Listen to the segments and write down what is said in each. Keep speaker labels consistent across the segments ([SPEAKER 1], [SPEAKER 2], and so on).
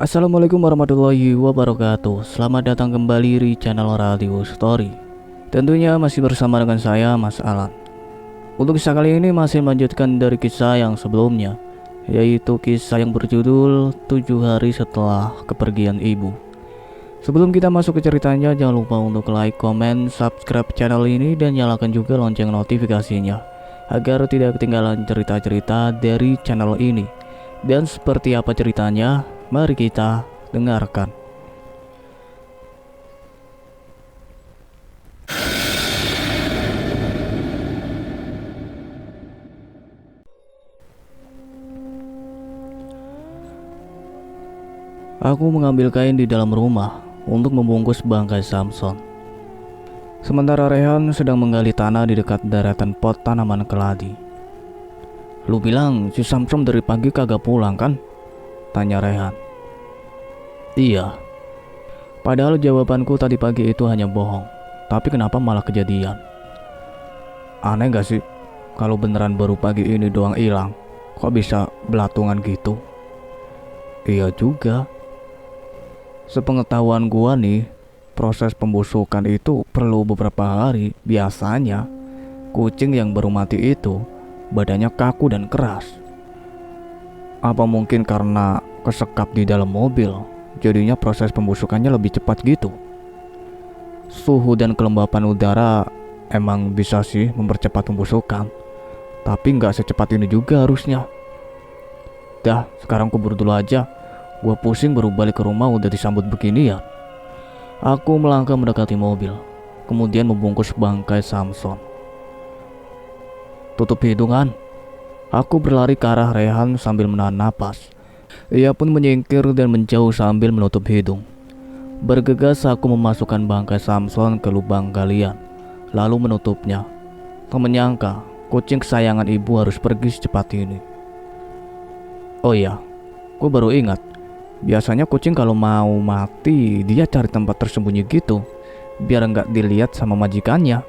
[SPEAKER 1] Assalamualaikum warahmatullahi wabarakatuh. Selamat datang kembali di channel Radio Story. Tentunya masih bersama dengan saya, Mas Alan. Untuk kisah kali ini masih melanjutkan dari kisah yang sebelumnya, yaitu kisah yang berjudul 7 hari setelah kepergian ibu. Sebelum kita masuk ke ceritanya, jangan lupa untuk like, komen, subscribe channel ini dan nyalakan juga lonceng notifikasinya agar tidak ketinggalan cerita-cerita dari channel ini. Dan seperti apa ceritanya? Mari kita dengarkan. Aku mengambil kain di dalam rumah untuk membungkus bangkai Samson. Sementara Rehan sedang menggali tanah di dekat daratan pot tanaman keladi. "Lu bilang si Samson dari pagi kagak pulang kan?" tanya Rehan. "Iya. Padahal jawabanku tadi pagi itu hanya bohong. Tapi kenapa malah kejadian? Aneh gak sih? Kalau beneran baru pagi ini doang hilang, kok bisa belatungan gitu?" "Iya juga. Sepengetahuan gua nih, proses pembusukan itu perlu beberapa hari. Biasanya kucing yang baru mati itu badannya kaku dan keras. Apa mungkin karena kesekap di dalam mobil, jadinya proses pembusukannya lebih cepat gitu? Suhu dan kelembapan udara emang bisa sih mempercepat pembusukan, tapi nggak secepat ini juga harusnya. Dah, sekarang kubur dulu aja. Gua pusing baru balik ke rumah udah disambut begini ya." Aku melangkah mendekati mobil, kemudian membungkus bangkai Samson. "Tutup hidungan." Aku berlari ke arah Rehan sambil menahan napas. Ia pun menyingkir dan menjauh sambil menutup hidung. Bergegas aku memasukkan bangkai Samson ke lubang galian, lalu menutupnya. Tak menyangka, kucing kesayangan ibu harus pergi secepat ini. Oh iya, gue baru ingat. Biasanya kucing kalau mau mati, dia cari tempat tersembunyi gitu, biar nggak dilihat sama majikannya,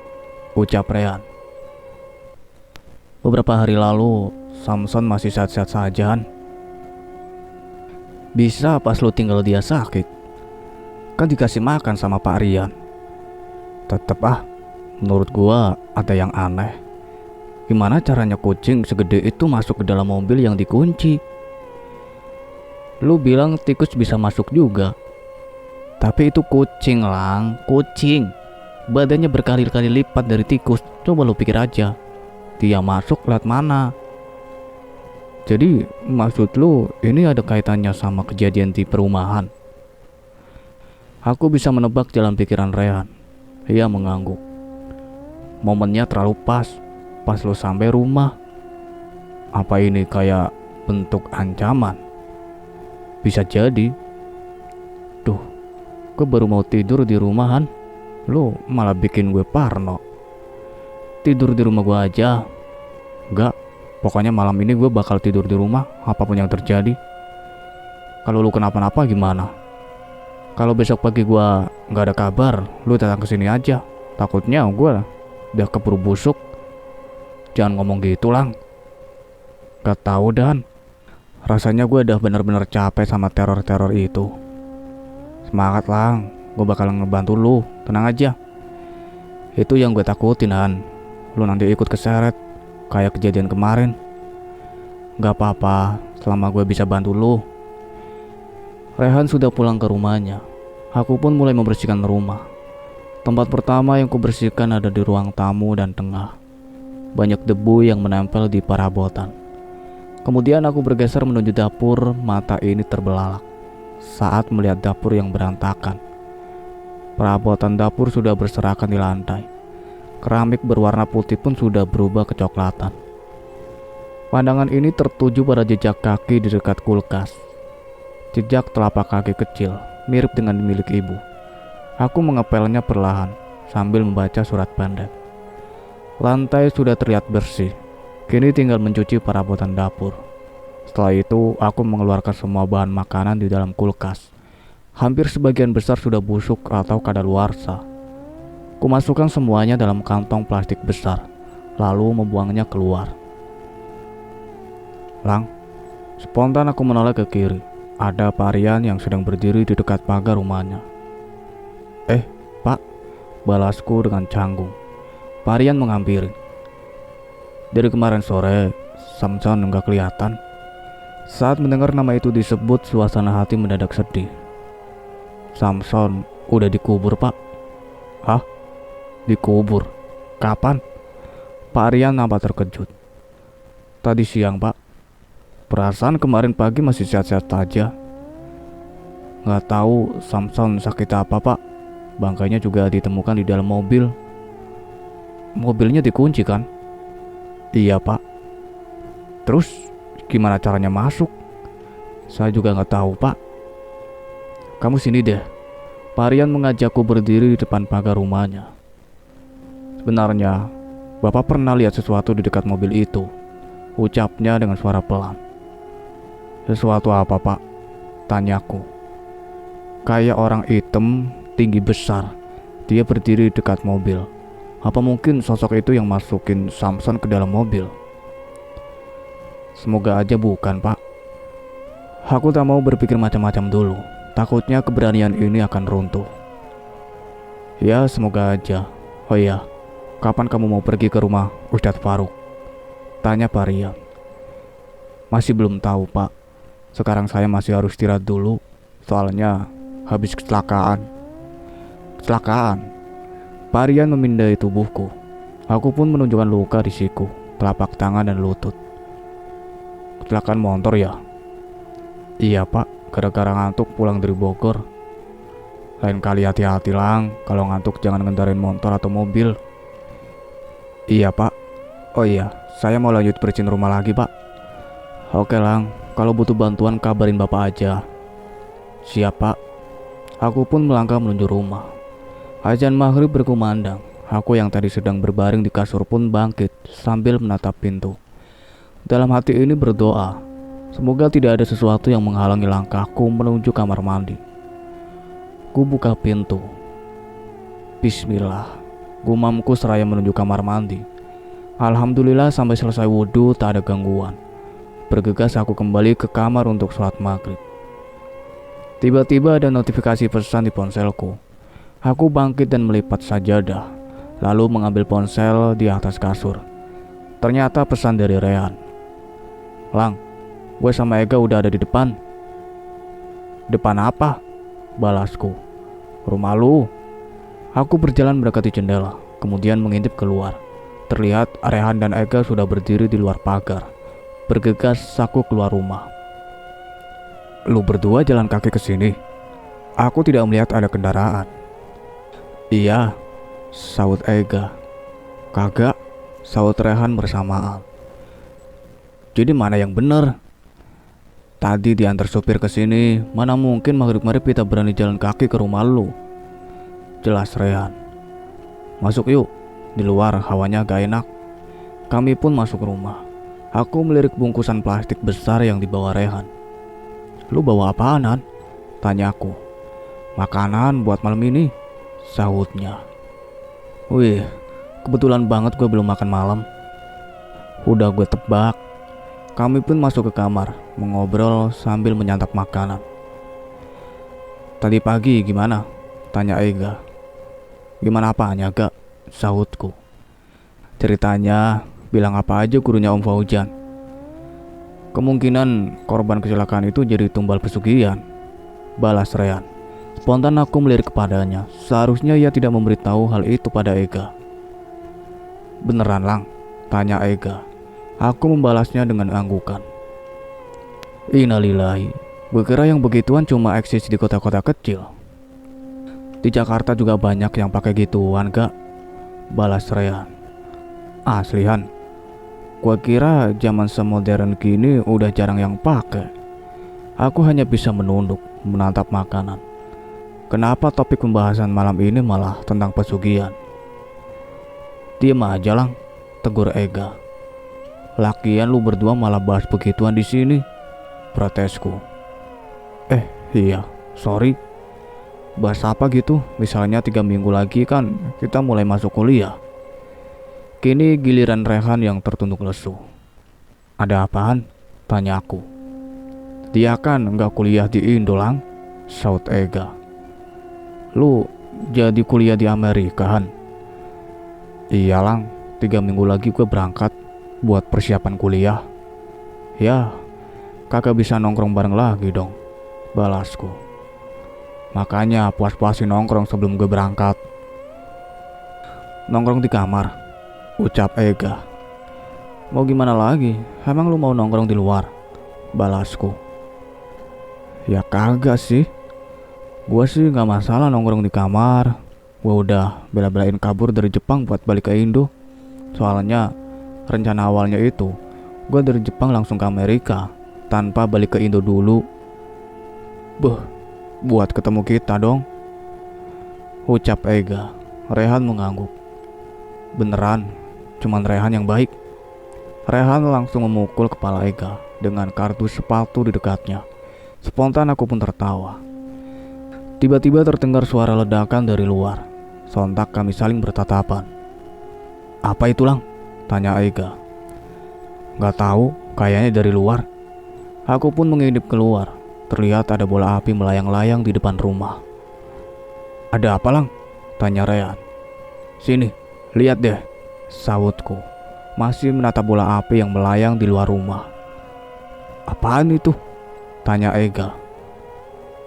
[SPEAKER 1] ucap Rehan. "Beberapa hari lalu, Samson masih sehat-sehat saja, Han. Bisa pas lu tinggal dia sakit. Kan dikasih makan sama Pak Rian. Tetep menurut gua ada yang aneh. Gimana caranya kucing segede itu masuk ke dalam mobil yang dikunci? Lu bilang tikus bisa masuk juga. Tapi itu kucing, Lang, kucing. Badannya berkali-kali lipat dari tikus. Coba lu pikir aja. Dia masuk lewat mana? Jadi maksud lu ini ada kaitannya sama kejadian di perumahan?" Aku bisa menebak jalan pikiran Rehan. Ia mengangguk. "Momennya terlalu pas lu sampai rumah. Apa ini kayak bentuk ancaman?" "Bisa jadi." "Duh, gue baru mau tidur di rumah, Han. Lu malah bikin gue parno." "Tidur di rumah gue aja." "Enggak, pokoknya malam ini gue bakal tidur di rumah apapun yang terjadi. Kalau lu kenapa-napa gimana? Kalau besok pagi gue nggak ada kabar, lu datang ke sini aja. Takutnya gue udah keburu busuk." "Jangan ngomong gitu, Lang. Gak tahu Dan. Rasanya gue udah bener-bener capek sama teror-teror itu." "Semangat, Lang. Gue bakal ngebantu lu. Tenang aja. Itu yang gue takutin, Han. Lu nanti ikut keseret kayak kejadian kemarin." "Gak apa-apa, selama gue bisa bantu lu." Rehan sudah pulang ke rumahnya. Aku pun mulai membersihkan rumah. Tempat pertama yang kubersihkan ada di ruang tamu dan tengah. Banyak debu yang menempel di perabotan. Kemudian aku bergeser menuju dapur. Mata ini terbelalak saat melihat dapur yang berantakan. Perabotan dapur sudah berserakan di lantai. Keramik berwarna putih pun sudah berubah kecoklatan. Pandangan ini tertuju pada jejak kaki di dekat kulkas. Jejak telapak kaki kecil, mirip dengan milik ibu. Aku mengepelnya perlahan sambil membaca surat pendek. Lantai sudah terlihat bersih. Kini tinggal mencuci perabotan dapur. Setelah itu, aku mengeluarkan semua bahan makanan di dalam kulkas. Hampir sebagian besar sudah busuk atau kadaluarsa. Kumasukkan semuanya dalam kantong plastik besar, lalu membuangnya keluar. "Lang." Spontan aku menoleh ke kiri. ada Pak Rian yang sedang berdiri di dekat pagar rumahnya. Pak, balasku dengan canggung. Pak Rian menghampiri. Dari kemarin sore, Samson enggak kelihatan. Saat mendengar nama itu disebut, suasana hati mendadak sedih. Samson udah dikubur, Pak. Hah? Dikubur? Kapan? Pak Rian nampak terkejut. Tadi siang, Pak. Perasaan kemarin pagi masih sehat-sehat aja. Nggak tahu Samson sakit apa, Pak. Bangkainya juga ditemukan di dalam mobil. Mobilnya dikunci kan? Iya, Pak. Terus gimana caranya masuk? Saya juga nggak tahu, Pak. Kamu sini deh. Pak Rian mengajakku berdiri di depan pagar rumahnya. Sebenarnya, Bapak pernah lihat sesuatu di dekat mobil itu, ucapnya dengan suara pelan. Sesuatu apa, Pak? Tanyaku. Kayak orang hitam, tinggi besar. Dia berdiri di dekat mobil. Apa mungkin sosok itu yang masukin Samson ke dalam mobil? Semoga aja bukan, Pak. Aku tak mau berpikir macam-macam dulu. Takutnya keberanian ini akan runtuh. Ya, semoga aja. Oh iya, kapan kamu mau pergi ke rumah Ustadz Faruk? Tanya Pak Rian. Masih belum tahu, Pak. Sekarang saya masih harus istirahat dulu. Soalnya habis kecelakaan. Kecelakaan? Pak Rian memindai tubuhku. Aku pun menunjukkan luka di siku, telapak tangan dan lutut. Kecelakaan motor ya? Iya, Pak, gara-gara ngantuk pulang dari Bogor. Lain kali hati-hati, Lang. Kalau ngantuk jangan ngendarain motor atau mobil. Iya, Pak. Oh iya, saya mau lanjut bersihin rumah lagi, Pak. Oke, Lang. Kalau butuh bantuan kabarin Bapak aja. Siap, Pak. Aku pun melangkah menuju rumah. Azan maghrib berkumandang. Aku yang tadi sedang berbaring di kasur pun bangkit sambil menatap pintu. Dalam hati ini berdoa, semoga tidak ada sesuatu yang menghalangi langkahku menuju kamar mandi. Ku buka pintu. Bismillah, gumamku seraya menuju kamar mandi. Alhamdulillah sampai selesai wudhu tak ada gangguan. Bergegas aku kembali ke kamar untuk sholat maghrib. Tiba-tiba ada notifikasi pesan di ponselku. Aku bangkit dan melipat sajadah, lalu mengambil ponsel di atas kasur. Ternyata pesan dari Rehan. Lang, gue sama Ega udah ada di depan. Depan apa? Balasku. Rumah lu. Aku berjalan mendekati jendela, kemudian mengintip keluar. Terlihat Rehan dan Ega sudah berdiri di luar pagar. Bergegas aku keluar rumah. Lu berdua jalan kaki ke sini? Aku tidak melihat ada kendaraan. Iya, sahut Ega. Kagak, sahut Rehan bersamaan. Jadi mana yang benar? Tadi diantar supir ke sini, mana mungkin maghrib-maghrib kita berani jalan kaki ke rumah lu? Jelas Rehan. Masuk yuk, di luar hawanya gak enak. Kami pun masuk rumah. Aku melirik bungkusan plastik besar yang dibawa Rehan. Lu bawa apaan, Han? Tanyaku. Makanan buat malam ini, sahutnya. Wih, kebetulan banget gue belum makan malam. Udah gue tebak. Kami pun masuk ke kamar, mengobrol sambil menyantap makanan. Tadi pagi gimana? Tanya Ega. Gimana apanya, Gak? Sahutku. Ceritanya, bilang apa aja gurunya Om Fauzan. Kemungkinan korban kecelakaan itu jadi tumbal pesugihan, balas Rehan. Spontan aku melirik kepadanya. Seharusnya ia tidak memberitahu hal itu pada Ega. Beneran, Lang? Tanya Ega. Aku membalasnya dengan anggukan. Innalillahi. Gue kira yang begituan cuma eksis di kota-kota kecil. Di Jakarta juga banyak yang pakai gituan, Gak? Balas Rehan. Asli, Han. Gua kira zaman semodern gini udah jarang yang pakai. Aku hanya bisa menunduk, menatap makanan. Kenapa topik pembahasan malam ini malah tentang pesugihan? Diam aja, Lang, tegur Ega. Lakian lu berdua malah bahas begituan di sini, protesku. Iya, sorry. Bahas apa gitu? Misalnya 3 minggu lagi kan kita mulai masuk kuliah. Kini giliran Rehan yang tertunduk lesu. Ada apaan? Tanya aku. Dia kan nggak kuliah di Indo, Lang, saut Ega. Lu jadi kuliah di Amerika, Han? Iya, Lang, 3 minggu lagi gue berangkat buat persiapan kuliah. Ya, kagak bisa nongkrong bareng lagi dong, balasku. Makanya puas-puasin nongkrong sebelum gue berangkat. Nongkrong di kamar, ucap Ega. Mau gimana lagi, emang lu mau nongkrong di luar, balasku. Ya kagak sih, gua sih gak masalah nongkrong di kamar. Gua udah bela-belain kabur dari Jepang buat balik ke Indo. Soalnya rencana awalnya itu gua dari Jepang langsung ke Amerika tanpa balik ke Indo dulu. Buat ketemu kita dong, ucap Ega. Rehan mengangguk. Beneran, cuman Rehan yang baik. Rehan langsung memukul kepala Ega dengan kardus sepatu di dekatnya. Spontan aku pun tertawa. Tiba-tiba terdengar suara ledakan dari luar. Sontak kami saling bertatapan. Apa itu, Lang? Tanya Ega. Gak tahu, kayaknya dari luar. Aku pun mengintip keluar. Terlihat ada bola api melayang-layang di depan rumah. Ada apa, Lang? Tanya Rehan. Sini, lihat deh, sahutku. Masih menatap bola api yang melayang di luar rumah. Apaan itu? Tanya Ega.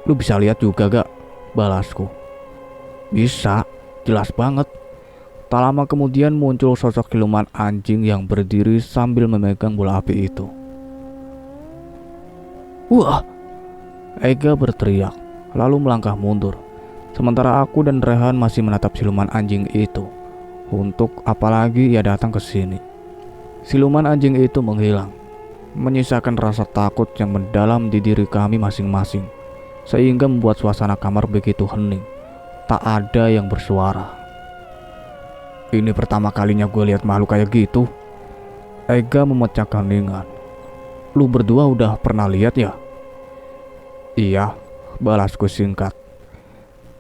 [SPEAKER 1] Lu bisa lihat juga gak? Balasku. Bisa, jelas banget. Tak lama kemudian muncul sosok siluman anjing yang berdiri sambil memegang bola api itu. Wah! Ega berteriak, lalu melangkah mundur. Sementara aku dan Rehan masih menatap siluman anjing itu. Untuk apalagi ia datang ke sini. Siluman anjing itu menghilang, menyisakan rasa takut yang mendalam di diri kami masing-masing, sehingga membuat suasana kamar begitu hening. Tak ada yang bersuara. Ini pertama kalinya gue lihat makhluk kayak gitu. Ega memecahkan keheningan. Lu berdua udah pernah lihat ya? Iya, balasku singkat.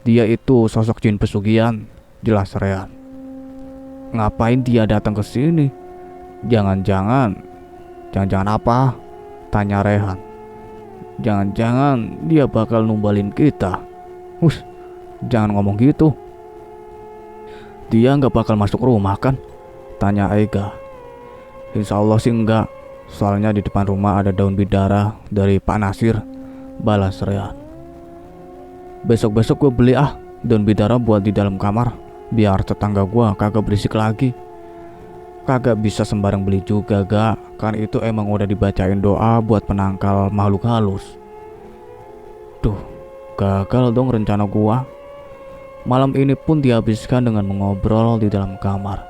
[SPEAKER 1] Dia itu sosok jin pesugihan, jelas Rehan. Ngapain dia datang ke sini? Jangan-jangan apa? Tanya Rehan. Jangan-jangan dia bakal numbalin kita. Jangan ngomong gitu. Dia nggak bakal masuk rumah kan? Tanya Ega. Insya Allah sih enggak. Soalnya di depan rumah ada daun bidara dari Pak Nasir, balas Rehan. Besok-besok gue beli daun bidara buat di dalam kamar, biar tetangga gue kagak berisik lagi. Kagak bisa sembarang beli juga gak, kan itu emang udah dibacain doa buat penangkal makhluk halus. Duh, gagal dong rencana gua. Malam ini pun dihabiskan dengan mengobrol di dalam kamar.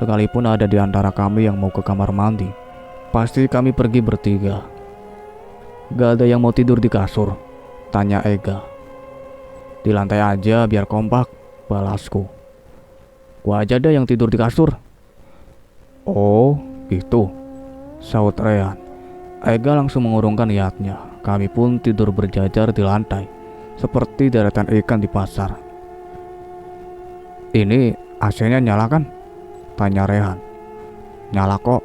[SPEAKER 1] Sekalipun ada di antara kami yang mau ke kamar mandi, pasti kami pergi bertiga. Gak ada yang mau tidur di kasur, tanya Ega. Di lantai aja biar kompak, balasku. Gua aja deh yang tidur di kasur. Oh, gitu, saut Rehan. Ega langsung mengurungkan niatnya. Kami pun tidur berjajar di lantai, seperti deretan ikan di pasar. Ini AC-nya nyala kan? Tanya Rehan. Nyala kok.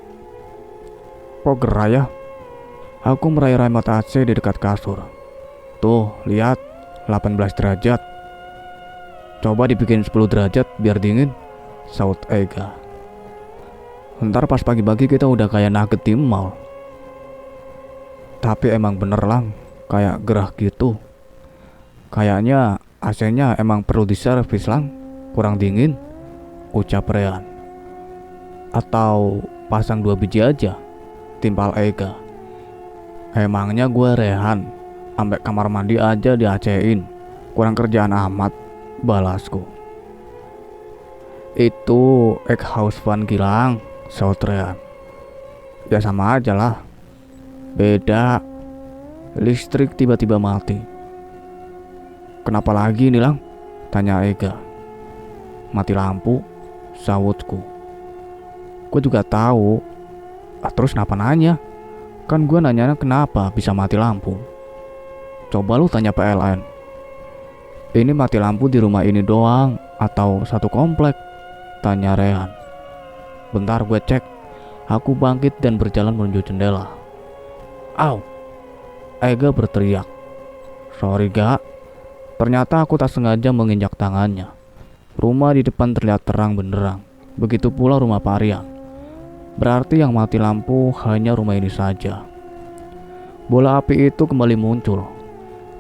[SPEAKER 1] Kok gerah ya? Aku meraih remote AC di dekat kasur. Tuh, lihat, 18 derajat. Coba dibikin 10 derajat biar dingin, saut Ega. Ntar pas pagi-pagi kita udah kayak nugget di mall. Tapi emang bener Lang, kayak gerah gitu. Kayaknya AC-nya emang perlu diservis Lang, kurang dingin, ucap Rehan. Atau pasang 2 biji aja, timpal Ega. Emangnya gue Rehan, ambek kamar mandi aja di AC-in, kurang kerjaan amat, balasku. Itu egg house fan Gilang, saut Rehan. Ya sama aja lah. Beda. Listrik tiba-tiba mati. Kenapa lagi nih Lang? Tanya Ega. Mati lampu, sahutku. Gue juga tahu. Terus kenapa nanya? Kan gue nanyanya kenapa bisa mati lampu. Coba lu tanya PLN. Ini mati lampu di rumah ini doang atau satu komplek? Tanya Rehan. Bentar gue cek. Aku bangkit dan berjalan menuju jendela. Au! Ega berteriak. Sorry Ga, ternyata aku tak sengaja menginjak tangannya. Rumah di depan terlihat terang benderang. Begitu pula rumah Pak Aryan. Berarti yang mati lampu hanya rumah ini saja. Bola api itu kembali muncul.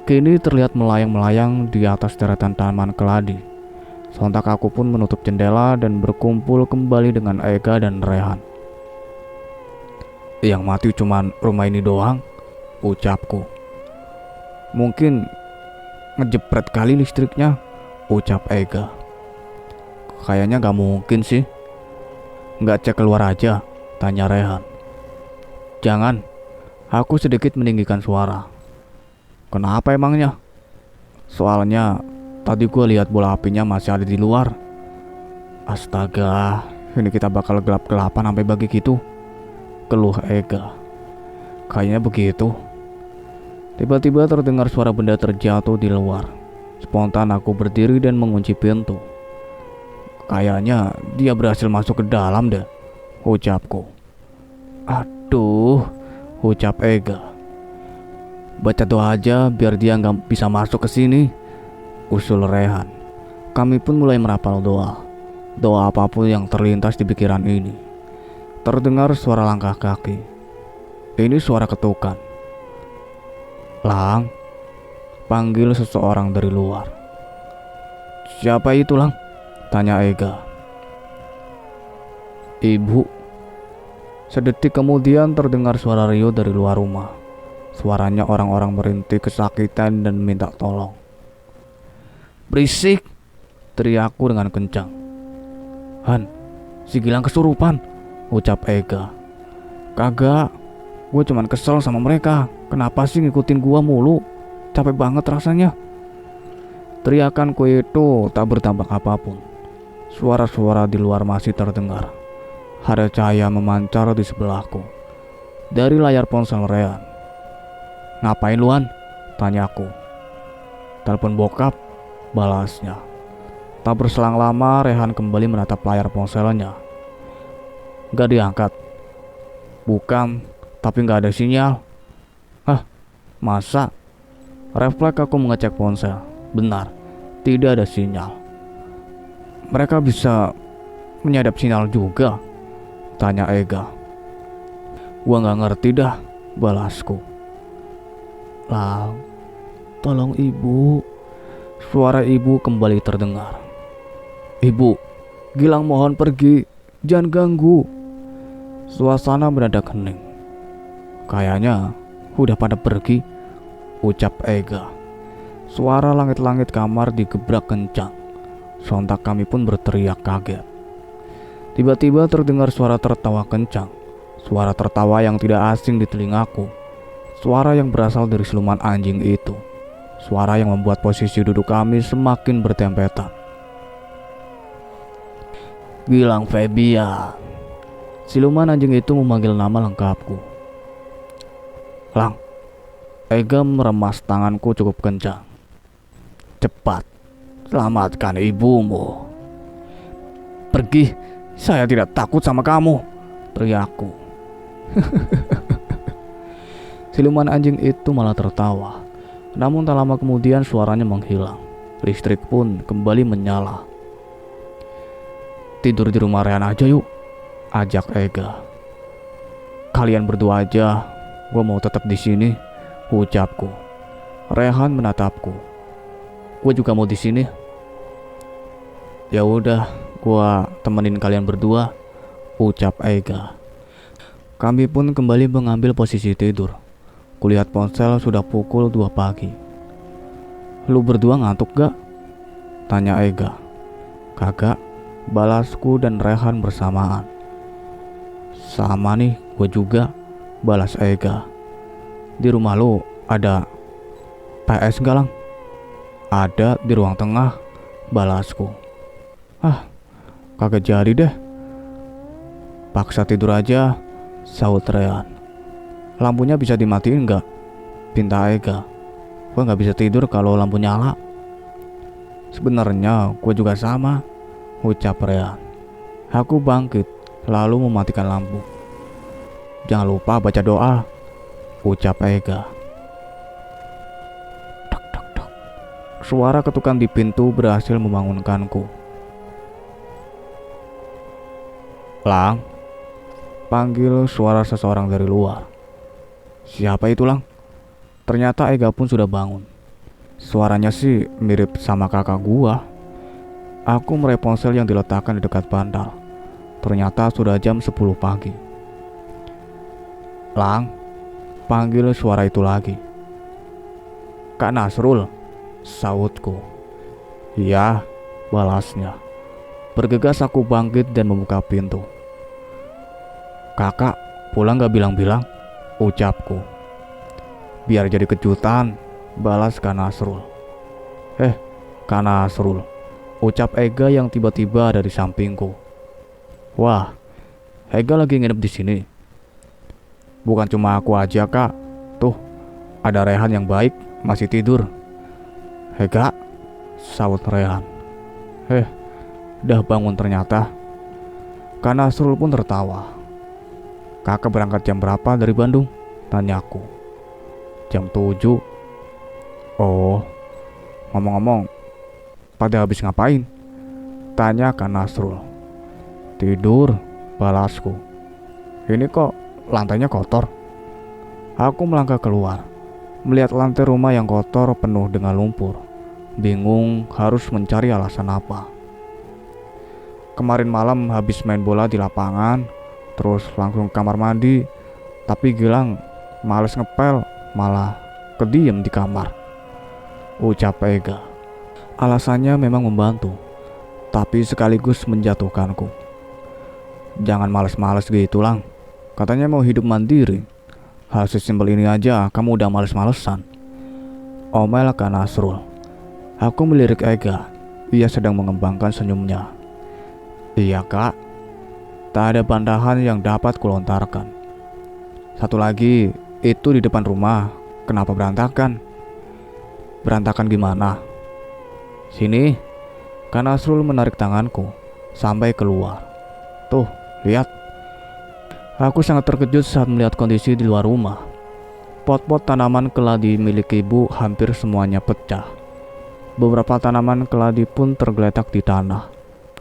[SPEAKER 1] Kini terlihat melayang-melayang di atas deretan tanaman keladi. Sontak aku pun menutup jendela dan berkumpul kembali dengan Ega dan Rehan. Yang mati cuman rumah ini doang, ucapku. Mungkin ngejepret kali listriknya, ucap Ega. Kayaknya gak mungkin sih. Gak cek keluar aja, tanya Rehan. Jangan, aku sedikit meninggikan suara. Kenapa emangnya? Soalnya tadi gue lihat bola apinya masih ada di luar. Astaga, ini kita bakal gelap-gelapan sampai bagi gitu, keluh Ega. Kayaknya begitu. Tiba-tiba terdengar suara benda terjatuh di luar. Spontan aku berdiri dan mengunci pintu. Kayaknya dia berhasil masuk ke dalam deh, ucapku. Aduh, ucap Ega. Baca doa aja biar dia nggak bisa masuk ke sini, usul Rehan. Kami pun mulai merapal doa. Doa apapun yang terlintas di pikiran ini. Terdengar suara langkah kaki. Ini suara ketukan. Lang, panggil seseorang dari luar. Siapa itu, Lang? Tanya Ega. Ibu. Sedetik kemudian terdengar suara Rio dari luar rumah. Suaranya orang-orang merintih kesakitan dan minta tolong. Berisik, teriakku dengan kencang. Han, si Gilang kesurupan, ucap Ega. Kagak, gue cuman kesel sama mereka. Kenapa sih ngikutin gua mulu? Capek banget rasanya. Teriakanku itu tak berdampak apapun. Suara-suara di luar masih terdengar. Ada cahaya memancar di sebelahku. Dari layar ponsel Rehan. Ngapain luan? Tanyaku. Telepon bokap, balasnya. Tak berselang lama Rehan kembali menatap layar ponselnya. Gak diangkat. Bukan, tapi gak ada sinyal. Hah, masa? Refleks aku mengecek ponsel. Benar, tidak ada sinyal. Mereka bisa menyadap sinyal juga, tanya Ega. Gua gak ngerti dah, balasku. Lang, tolong ibu. Suara ibu kembali terdengar. Ibu, Gilang mohon pergi, jangan ganggu. Suasana mendadak hening. Kayaknya udah pada pergi, ucap Ega. Suara langit-langit kamar digebrak kencang. Sontak kami pun berteriak kaget. Tiba-tiba terdengar suara tertawa kencang. Suara tertawa yang tidak asing di telingaku. Suara yang berasal dari siluman anjing itu. Suara yang membuat posisi duduk kami semakin bertempetan. Gilang Febian. Siluman anjing itu memanggil nama lengkapku. Lang. Ega meremas tanganku cukup kencang. Cepat, selamatkan ibumu. Pergi, saya tidak takut sama kamu, teriakku. Siluman anjing itu malah tertawa. Namun tak lama kemudian suaranya menghilang. Listrik pun kembali menyala. Tidur di rumah Rehan aja yuk, ajak Ega. Kalian berdua aja, gue mau tetap di sini, ucapku. Rehan menatapku. Gue juga mau di sini. Ya udah, gue temenin kalian berdua, ucap Ega. Kami pun kembali mengambil posisi tidur. Kulihat ponsel sudah pukul 2 pagi. Lu berdua ngantuk gak? Tanya Ega. Kagak, balasku dan Rehan bersamaan. Sama nih, gue juga, balas Ega. Di rumah lu ada PS gak, Lang? Ada di ruang tengah, balasku. Ah, kagak jadi deh. Paksa tidur aja, sahut Rehan. Lampunya bisa dimatiin gak? Pinta Ega. Gue gak bisa tidur kalau lampu nyala. Sebenarnya gue juga sama, ucap Rehan. Aku bangkit, lalu mematikan lampu. Jangan lupa baca doa, ucap Ega. suara ketukan di pintu berhasil membangunkanku. "Lang," panggil suara seseorang dari luar. "Siapa itu, Lang?" Ternyata Ega pun sudah bangun. Suaranya sih mirip sama kakak gua. Aku meraih ponsel yang diletakkan di dekat bantal. Ternyata sudah jam 10 pagi. "Lang," panggil suara itu lagi. "Kak Nasrul," sautku. "Iya," balasnya. Bergegas aku bangkit dan membuka pintu. "Kakak pulang gak bilang-bilang?" ucapku. "Biar jadi kejutan," balas Kak Nasrul. Kak Nasrul," ucap Ega yang tiba-tiba ada di sampingku. "Wah, Ega lagi nginep di sini." "Bukan cuma aku aja, Kak. Tuh, ada Rehan yang baik, masih tidur." "Ega," saut Rehan. Udah bangun ternyata." Kak Nasrul pun tertawa. "Kakak berangkat jam berapa dari Bandung?" tanyaku. "Jam 7. "Oh, ngomong-ngomong, pada habis ngapain?" tanya Kak Nasrul. "Tidur," balasku. "Ini kok lantainya kotor?" Aku melangkah keluar, melihat lantai rumah yang kotor penuh dengan lumpur. Bingung harus mencari alasan apa. Kemarin malam habis main bola di lapangan, terus langsung ke kamar mandi. Tapi Gilang males ngepel, malah kediem di kamar, ucap Ega. Alasannya memang membantu, tapi sekaligus menjatuhkanku. "Jangan males-males gitu, Lang. Katanya mau hidup mandiri. Hal sesimpel ini aja kamu udah males-malesan," omel Kak Nasrul. Aku melirik Ega. Ia sedang mengembangkan senyumnya. "Iya, Kak. Tak ada bantahan yang dapat kulontarkan. Satu lagi, itu di depan rumah. Kenapa berantakan?" "Berantakan gimana?" "Sini." Kak Nasrul menarik tanganku sampai keluar. "Tuh, lihat." Aku sangat terkejut saat melihat kondisi di luar rumah. Pot-pot tanaman keladi milik ibu hampir semuanya pecah. Beberapa tanaman keladi pun tergeletak di tanah.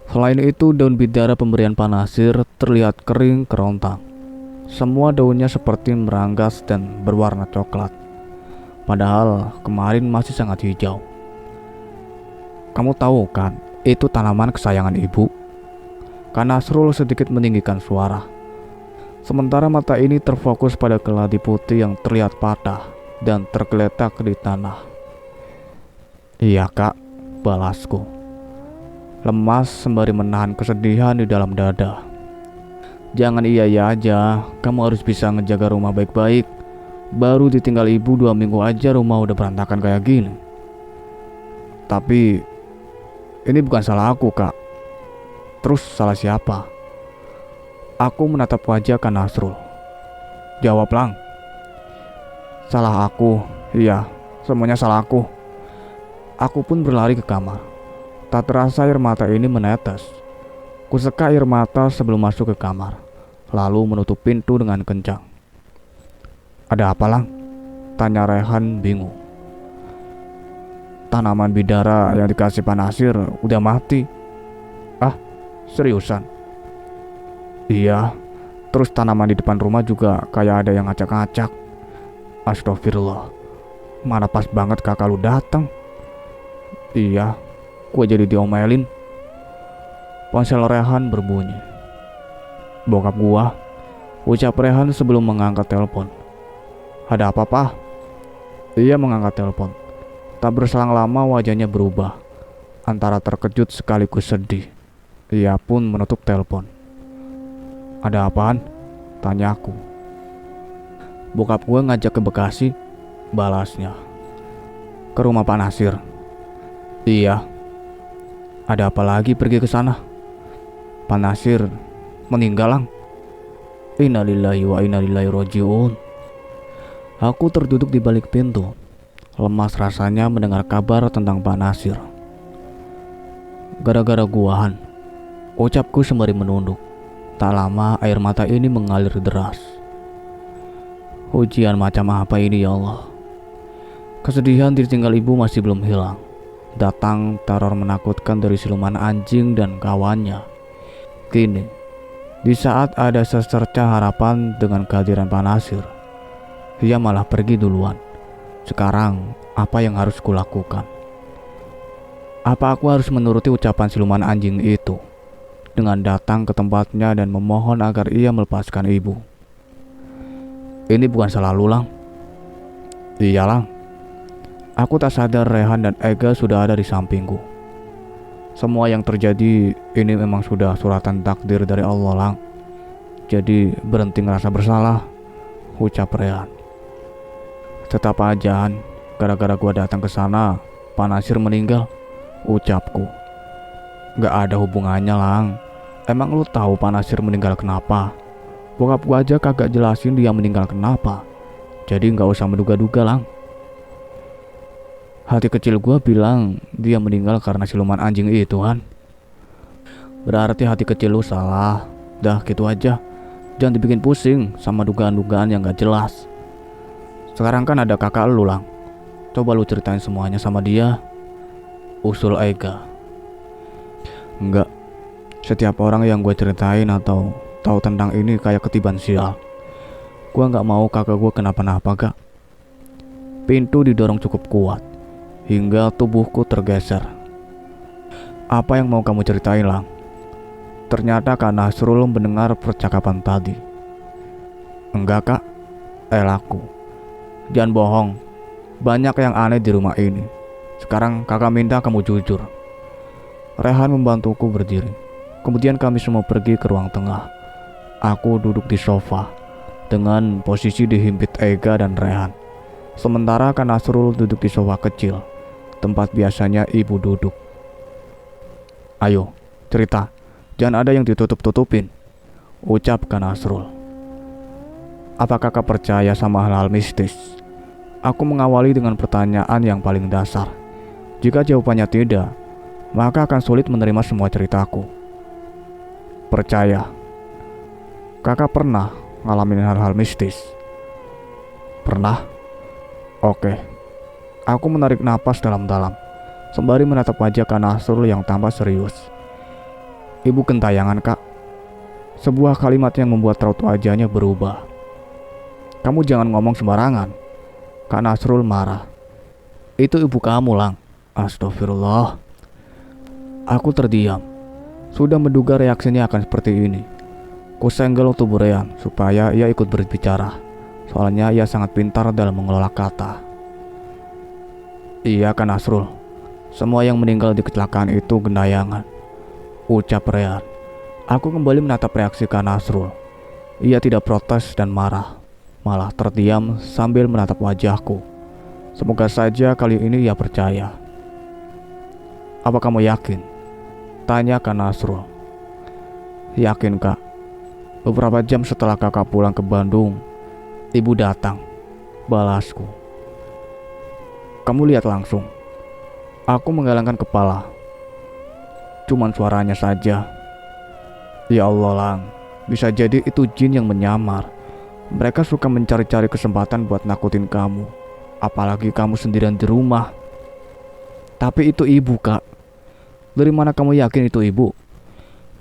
[SPEAKER 1] Selain itu, daun bidara pemberian Pak Nasir terlihat kering kerontang. Semua daunnya seperti meranggas dan berwarna coklat. Padahal kemarin masih sangat hijau. "Kamu tahu kan, itu tanaman kesayangan ibu?" Kak Nasrul sedikit meninggikan suara. Sementara mata ini terfokus pada keladi putih yang terlihat patah dan tergeletak di tanah. "Iya, Kak," balasku. Lemas sembari menahan kesedihan di dalam dada. "Jangan iya-iya aja, kamu harus bisa ngejaga rumah baik-baik. Baru ditinggal ibu 2 minggu aja rumah udah berantakan kayak gini." "Tapi ini bukan salah aku, Kak." "Terus salah siapa?" Aku menatap wajah Kak Nasrul. "Jawab, Lang." "Salah aku. Iya, semuanya salah aku." Aku pun berlari ke kamar. Tak terasa air mata ini menetes. Kuseka air mata sebelum masuk ke kamar, lalu menutup pintu dengan kencang. "Ada apa, Lang?" tanya Rehan bingung. "Tanaman bidara yang dikasih Pak Nasir udah mati." "Ah, seriusan?" "Iya, terus tanaman di depan rumah juga kayak ada yang ngacak-ngacak." "Astagfirullah, mana pas banget kakak lu datang." "Iya, gue jadi diomelin." Ponsel Rehan berbunyi. "Bokap gua," ucap Rehan sebelum mengangkat telepon. "Ada apa, Pak?" Ia mengangkat telepon. Tak berselang lama wajahnya berubah, antara terkejut sekaligus sedih. Ia pun menutup telepon. "Ada apaan?" tanyaku. "Bokap gue ngajak ke Bekasi," balasnya. "Ke rumah Pak Nasir." "Iya." "Ada apa lagi pergi ke sana?" "Pak Nasir meninggal, Lang." Innalillahi wa inna ilaihi rajiun. Aku terduduk di balik pintu. Lemas rasanya mendengar kabar tentang Pak Nasir. "Gara-gara guahan," ucapku sembari menunduk. Tak lama air mata ini mengalir deras. Ujian macam apa ini, ya Allah? Kesedihan ditinggal ibu masih belum hilang. datang teror menakutkan dari siluman anjing dan kawannya. Kini, di saat ada secerca harapan dengan kehadiran Pak Nasir, ia malah pergi duluan. Sekarang, apa yang harus kulakukan? Apa aku harus menuruti ucapan siluman anjing itu dengan datang ke tempatnya dan memohon agar ia melepaskan ibu? Ini bukan salah lu, Lang. Iya, Lang. Aku tak sadar Rehan dan Ega sudah ada di sampingku. Semua yang terjadi ini memang sudah suratan takdir dari Allah, Lang. Jadi berhenti ngerasa bersalah, ucap Rehan. Tetap aja, Han, gara-gara gua datang ke sana, Pak Nasir meninggal, ucapku. Gak ada hubungannya, Lang. Emang lu tahu Pak Nasir meninggal kenapa? Bokap gua aja kagak jelasin dia meninggal kenapa. Jadi gak usah menduga-duga, Lang. Hati kecil gua bilang dia meninggal karena siluman anjing itu, Han. Berarti hati kecil lu salah. Dah gitu aja. Jangan dibikin pusing sama dugaan-dugaan yang gak jelas. Sekarang kan ada kakak lu, Lang. Coba lu ceritain semuanya sama dia, usul Ega. Enggak. Setiap orang yang gue ceritain atau tahu tentang ini kayak ketiban sial. Gue gak mau kakak gue kenapa-napa, Kak. Pintu didorong cukup kuat hingga tubuhku tergeser. Apa yang mau kamu ceritain, Lang? Ternyata Kak Nasrul mendengar percakapan tadi. Enggak, Kak. Laku. Jangan bohong. Banyak yang aneh di rumah ini. Sekarang kakak minta kamu jujur. Rehan membantuku berdiri. Kemudian kami semua pergi ke ruang tengah. Aku duduk di sofa dengan posisi dihimpit Ega dan Rehan. Sementara Kak Nasrul duduk di sofa kecil, tempat biasanya ibu duduk. Ayo, cerita. Jangan ada yang ditutup-tutupin, ucap Kak Nasrul. Apa kakak percaya sama hal-hal mistis? Aku mengawali dengan pertanyaan yang paling dasar. Jika jawabannya tidak, maka akan sulit menerima semua ceritaku. Percaya. Kakak pernah ngalamin hal-hal mistis? Pernah? Oke. Aku menarik napas dalam-dalam, sembari menatap wajah Kak Nasrul yang tampak serius. Ibu gentayangan, Kak. Sebuah kalimat yang membuat raut wajahnya berubah. Kamu jangan ngomong sembarangan. Kak Nasrul marah. Itu ibu kamu, Lang. Astagfirullah. Aku terdiam. Sudah menduga reaksinya akan seperti ini. Kusenggol tubuh Rehan supaya ia ikut berbicara. Soalnya ia sangat pintar dalam mengelola kata. Iya, Kak Nasrul. Semua yang meninggal di kecelakaan itu gendayangan, ucap Rehan. Aku kembali menatap reaksi Kak Nasrul. Ia tidak protes dan marah, malah terdiam sambil menatap wajahku. Semoga saja kali ini ia percaya. Apa kamu yakin? Tanya Kak Nasrul. Yakin, Kak. Beberapa jam setelah kakak pulang ke Bandung, ibu datang, balasku. Kamu lihat langsung. Aku menggelengkan kepala. Cuman suaranya saja. Ya Allah, Lang. Bisa jadi itu jin yang menyamar. Mereka suka mencari-cari kesempatan buat nakutin kamu. Apalagi kamu sendirian di rumah. Tapi itu ibu, Kak. Dari mana kamu yakin itu ibu?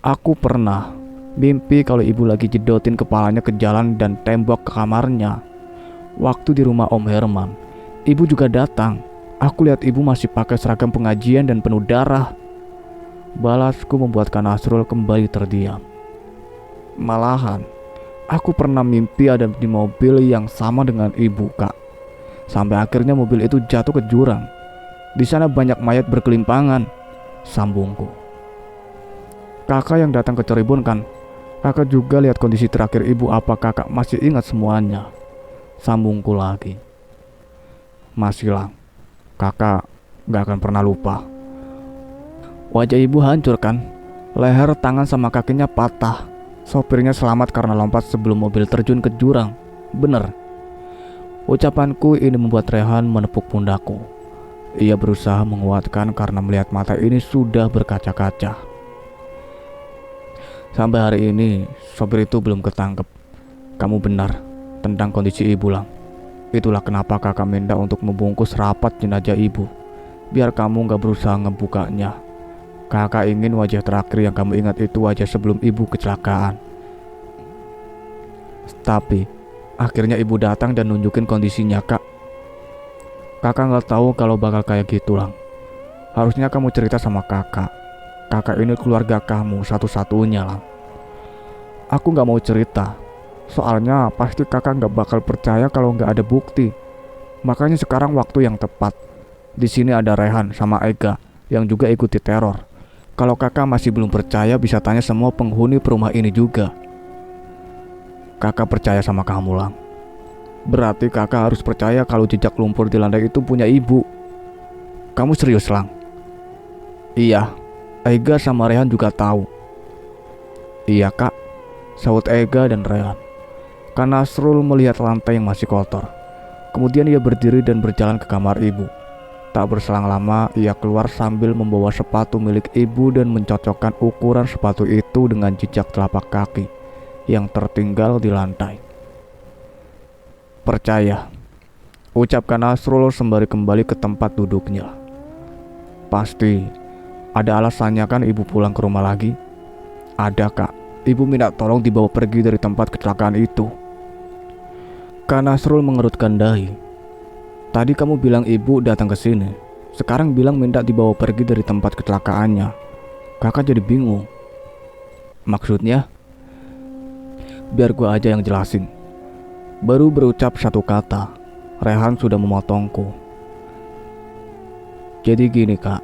[SPEAKER 1] Aku pernah mimpi kalau ibu lagi jedotin kepalanya ke jalan dan tembok ke kamarnya. Waktu di rumah Om Herman, ibu juga datang. Aku lihat ibu masih pakai seragam pengajian dan penuh darah. Balasku membuat Kak Nasrul kembali terdiam. Malahan, aku pernah mimpi ada di mobil yang sama dengan ibu, Kak. Sampai akhirnya mobil itu jatuh ke jurang. Di sana banyak mayat berkelimpangan, sambungku. Kakak yang datang ke Cirebon kan? Kakak juga lihat kondisi terakhir ibu. Apa kakak masih ingat semuanya? Sambungku lagi. Masih, Lang. Kakak gak akan pernah lupa. Wajah ibu hancur kan? Leher, tangan sama kakinya patah. Sopirnya selamat karena lompat sebelum mobil terjun ke jurang. Bener. Ucapanku ini membuat Rehan menepuk pundakku. Ia berusaha menguatkan karena melihat mata ini sudah berkaca-kaca. Sampai hari ini sopir itu belum ketangkep. Kamu benar tentang kondisi ibu, Lang. Itulah kenapa kakak minta untuk membungkus rapat jenazah ibu biar kamu gak berusaha ngebukanya. Kakak ingin wajah terakhir yang kamu ingat itu wajah sebelum ibu kecelakaan. Tapi akhirnya ibu datang dan nunjukin kondisinya, Kak. Kakak gak tahu kalau bakal kayak gitu, Lang. Harusnya kamu cerita sama kakak. Kakak ini keluarga kamu satu-satunya, Lang. Aku gak mau cerita, soalnya pasti kakak gak bakal percaya kalau gak ada bukti. Makanya sekarang waktu yang tepat. Di sini ada Rehan sama Ega yang juga ikuti teror. Kalau kakak masih belum percaya, bisa tanya semua penghuni perumah ini juga. Kakak percaya sama kamu, Lang. Berarti kakak harus percaya kalau jejak lumpur di lantai itu punya ibu. Kamu serius, Lang? Iya, Ega sama Rehan juga tahu. Iya, Kak, sahut Ega dan Rehan. Karena Nasrul melihat lantai yang masih kotor. Kemudian ia berdiri dan berjalan ke kamar ibu. Tak berselang lama, ia keluar sambil membawa sepatu milik ibu dan mencocokkan ukuran sepatu itu dengan jejak telapak kaki yang tertinggal di lantai. Percaya, ucapkan Nasrul sembari kembali ke tempat duduknya. Pasti ada alasannya kan ibu pulang ke rumah lagi? Ada, Kak. Ibu minta tolong dibawa pergi dari tempat kecelakaan itu. Kak Nasrul mengerutkan dahi. Tadi kamu bilang ibu datang ke sini. Sekarang bilang minta dibawa pergi dari tempat kecelakaannya. Kakak jadi bingung. Maksudnya? Biar gua aja yang jelasin. Baru berucap satu kata, Rehan sudah memotongku. Jadi gini, Kak.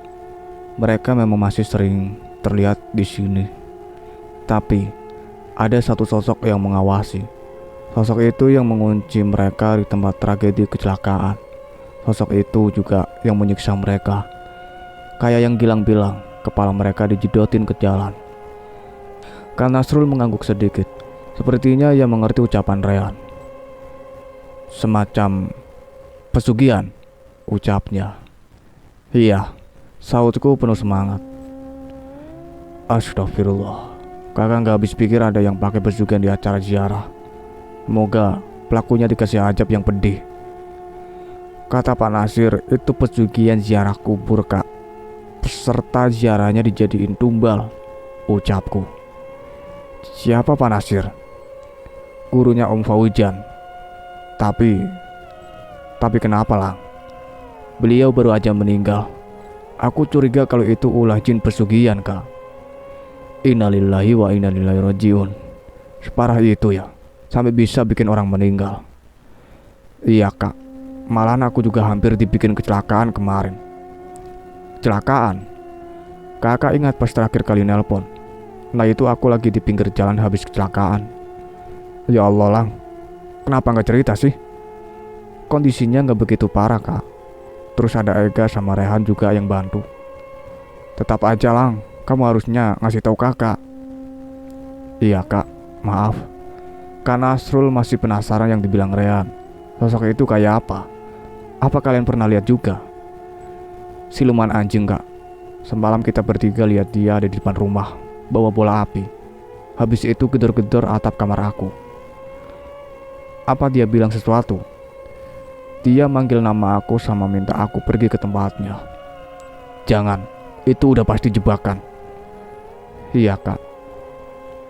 [SPEAKER 1] Mereka memang masih sering terlihat di sini. Tapi ada satu sosok yang mengawasi. Sosok itu yang mengunci mereka di tempat tragedi kecelakaan. Sosok itu juga yang menyiksa mereka. Kayak yang Gilang bilang, kepala mereka dijedotin ke jalan. Kak Nasrul mengangguk sedikit. Sepertinya ia mengerti ucapan Rehan. Semacam pesugihan, ucapnya. Iya, sahutku penuh semangat. Astagfirullah. Kakak gak habis pikir ada yang pakai pesugihan di acara ziarah. Semoga pelakunya dikasih ajab yang pedih. Kata Pak Nasir, itu pesugihan ziarah kubur, Kak. Peserta ziarahnya dijadiin tumbal, ucapku. Siapa Pak Nasir? Gurunya Om Faujan. Tapi kenapa, Lang? Beliau baru aja meninggal. Aku curiga kalau itu ulah jin pesugihan, Kak. Innalillahi wa inna ilaihi rajiun. Separah itu ya, sampai bisa bikin orang meninggal. Iya, Kak. Malahan aku juga hampir dibikin kecelakaan kemarin. Kecelakaan? Kakak ingat pas terakhir kali nelpon? Nah itu aku lagi di pinggir jalan habis kecelakaan. Ya Allah, Lang. Kenapa gak cerita sih? Kondisinya gak begitu parah, Kak. Terus ada Ega sama Rehan juga yang bantu. Tetap aja, Lang. Kamu harusnya ngasih tahu kakak. Iya, Kak. Maaf. Kak Nasrul masih penasaran yang dibilang Rehan. Sosok itu kayak apa? Apa kalian pernah lihat juga? Siluman anjing, Kak. Semalam kita bertiga lihat dia ada di depan rumah, bawa bola api. Habis itu gedor-gedor atap kamar aku. Apa dia bilang sesuatu? Dia manggil nama aku sama minta aku pergi ke tempatnya. Jangan, itu udah pasti jebakan. Iya, Kak.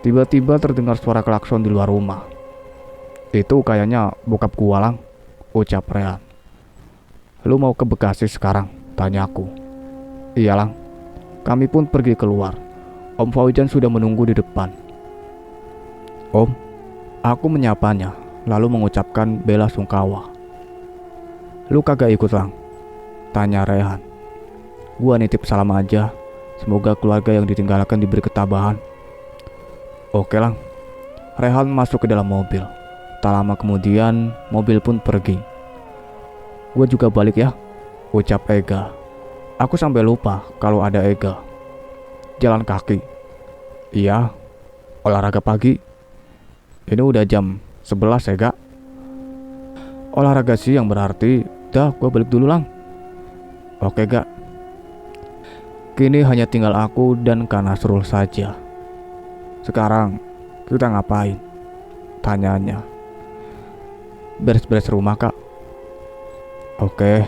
[SPEAKER 1] Tiba-tiba terdengar suara klakson di luar rumah. Itu kayaknya bokap gua, Lang, ucap Rehan. Lu mau ke Bekasi sekarang? Tanyaku. Iya, Lang. Kami pun pergi keluar. Om Faujan sudah menunggu di depan. Om, aku menyapanya, lalu mengucapkan bela sungkawa. Lu kagak ikut, Lang? Tanya Rehan. Gua nitip salam aja. Semoga keluarga yang ditinggalkan diberi ketabahan. Oke, Lang. Rehan masuk ke dalam mobil. Tak lama kemudian, mobil pun pergi. Gue juga balik ya, ucap Ega. Aku sampai lupa kalau ada Ega. Jalan kaki. Iya, olahraga pagi. Ini udah jam 11, Ega. Olahraga siang berarti. Dah, gue balik dulu, Lang. Oke, Ga. Kini hanya tinggal aku dan Kak Nasrul saja. Sekarang kita ngapain? Tanyanya. Beres-beres rumah, Kak. Oke.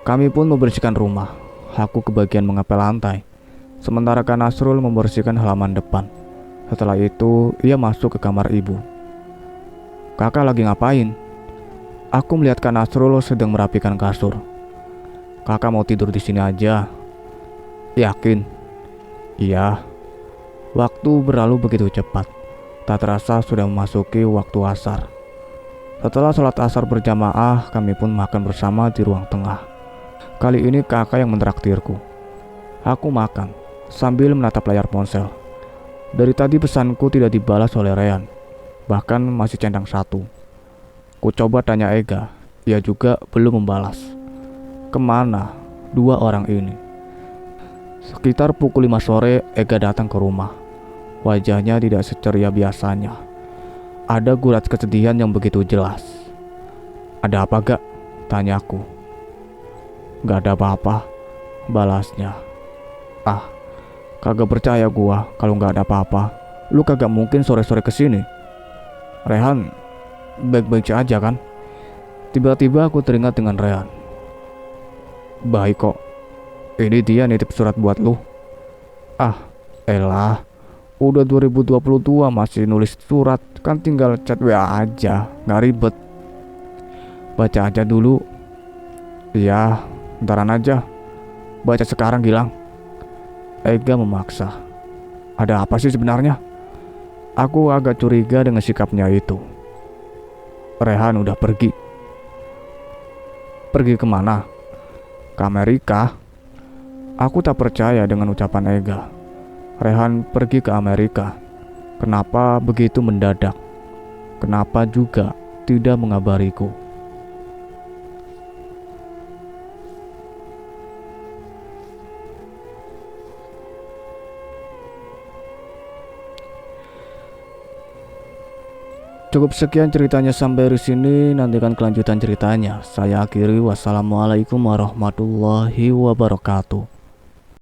[SPEAKER 1] Kami pun membersihkan rumah. aku ke bagian mengepel lantai, sementara Kak Nasrul membersihkan halaman depan. Setelah itu, ia masuk ke kamar ibu. "Kakak lagi ngapain?" Aku melihat Kak Nasrul sedang merapikan kasur. "Kakak mau tidur di sini aja." "Yakin?" "Iya." Waktu berlalu begitu cepat. Tak terasa sudah memasuki waktu asar. Setelah sholat asar berjamaah, kami pun makan bersama di ruang tengah. Kali ini kakak yang mentraktirku. Aku makan sambil menatap layar ponsel. Dari tadi pesanku tidak dibalas oleh Rehan, bahkan masih centang satu. Ku coba tanya Ega, ia juga belum membalas. Kemana dua orang ini? Sekitar pukul 5 sore, Ega datang ke rumah. Wajahnya tidak seceria biasanya. Ada gurat kesedihan yang begitu jelas. "Ada apa gak?" tanyaku. "Gak ada apa-apa," balasnya. "Ah, kagak percaya gua kalau gak ada apa-apa. Lu kagak mungkin sore-sore kesini. Rehan baik-baik aja kan?" Tiba-tiba aku teringat dengan Rehan. "Baik kok. Ini dia nitip surat buat lu." "Ah, elah. Udah 2022 masih nulis surat, kan tinggal chat WA aja, gak ribet." "Baca aja dulu." "Iya, ntaran aja. Baca sekarang, Gilang." Ega memaksa. Ada apa sih sebenarnya? Aku agak curiga dengan sikapnya itu. "Rehan udah pergi." "Pergi kemana?" "Ke Amerika." Aku tak percaya dengan ucapan Ega. Rehan pergi ke Amerika. Kenapa begitu mendadak? Kenapa juga tidak mengabariku? Cukup sekian ceritanya sampai di sini. Nantikan kelanjutan ceritanya. Saya akhiri. Wassalamualaikum warahmatullahi wabarakatuh.